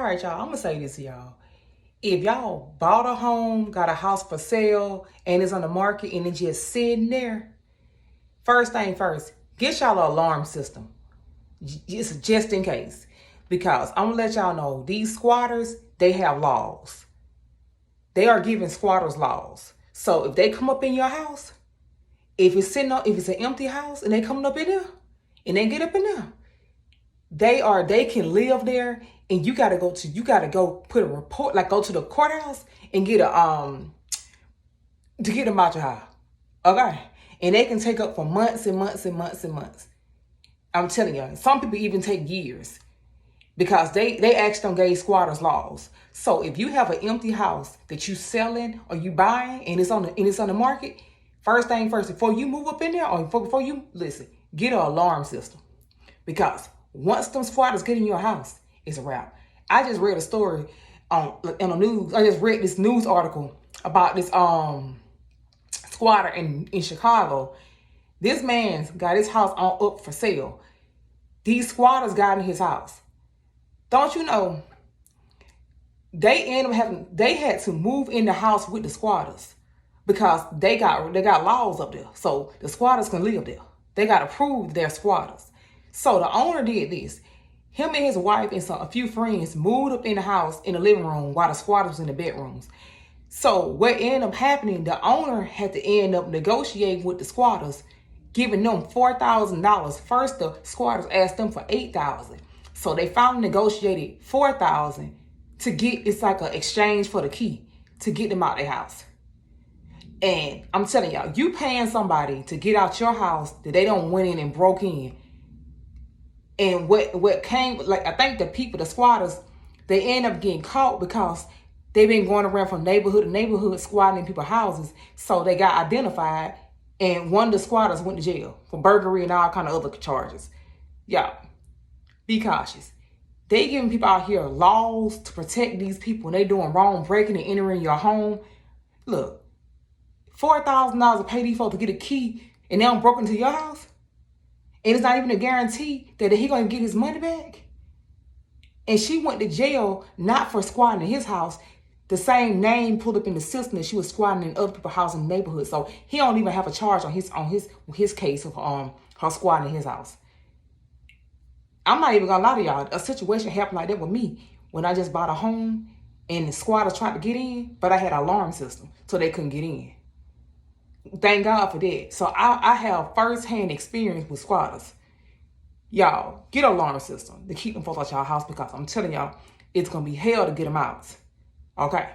All right, y'all, I'm gonna say this to y'all. If y'all bought a home, got a house for sale, and it's on the market and it's just sitting there, first thing first, get y'all an alarm system. Just in case. Because I'm gonna let y'all know, these squatters, they have laws. They are giving squatters laws. So if they come up in your house, if it's an empty house and they coming up in there, and they get up in there, they can live there, and you gotta go put a report, like go to the courthouse and get to get them out your house. Okay? And they can take up for months and months and months and months. I'm telling you, some people even take years because they actually don't gave squatters laws. So if you have an empty house that you selling or you buying and it's on the market, first thing first, before you move up in there or before you listen, get an alarm system. Because once them squatters get in your house, it's a wrap. I just read a story in the news. I just read this news article about this squatter in Chicago. This man's got his house up for sale. These squatters got in his house. Don't you know? They had to move in the house with the squatters because they got laws up there. So the squatters can live there. They got to prove they're squatters. So the owner did this. Him and his wife and a few friends moved up in the house in the living room while the squatters was in the bedrooms. So what ended up happening, the owner had to end up negotiating with the squatters, giving them $4,000. First, the squatters asked them for $8,000. So they finally negotiated $4,000 to get, it's like an exchange for the key to get them out their house. And I'm telling y'all, you paying somebody to get out your house that they don't went in and broke in. And what came, like, I think the squatters, they end up getting caught because they've been going around from neighborhood to neighborhood squatting in people's houses. So they got identified, and one of the squatters went to jail for burglary and all kind of other charges. Y'all, be cautious. They giving people out here laws to protect these people, and they doing wrong, breaking and entering your home. Look, $4,000 to pay these folks to get a key, and they don't broke into your house? And it's not even a guarantee that he gonna get his money back. And she went to jail not for squatting in his house. The same name pulled up in the system that she was squatting in other people's house in the neighborhood. So he don't even have a charge on his case of her squatting in his house. I'm not even gonna lie to y'all. A situation happened like that with me when I just bought a home and the squatters tried to get in, but I had an alarm system so they couldn't get in. Thank God for that. So I have first-hand experience with squatters. Y'all, get an alarm system to keep them folks out y'all house because I'm telling y'all, it's going to be hell to get them out. Okay?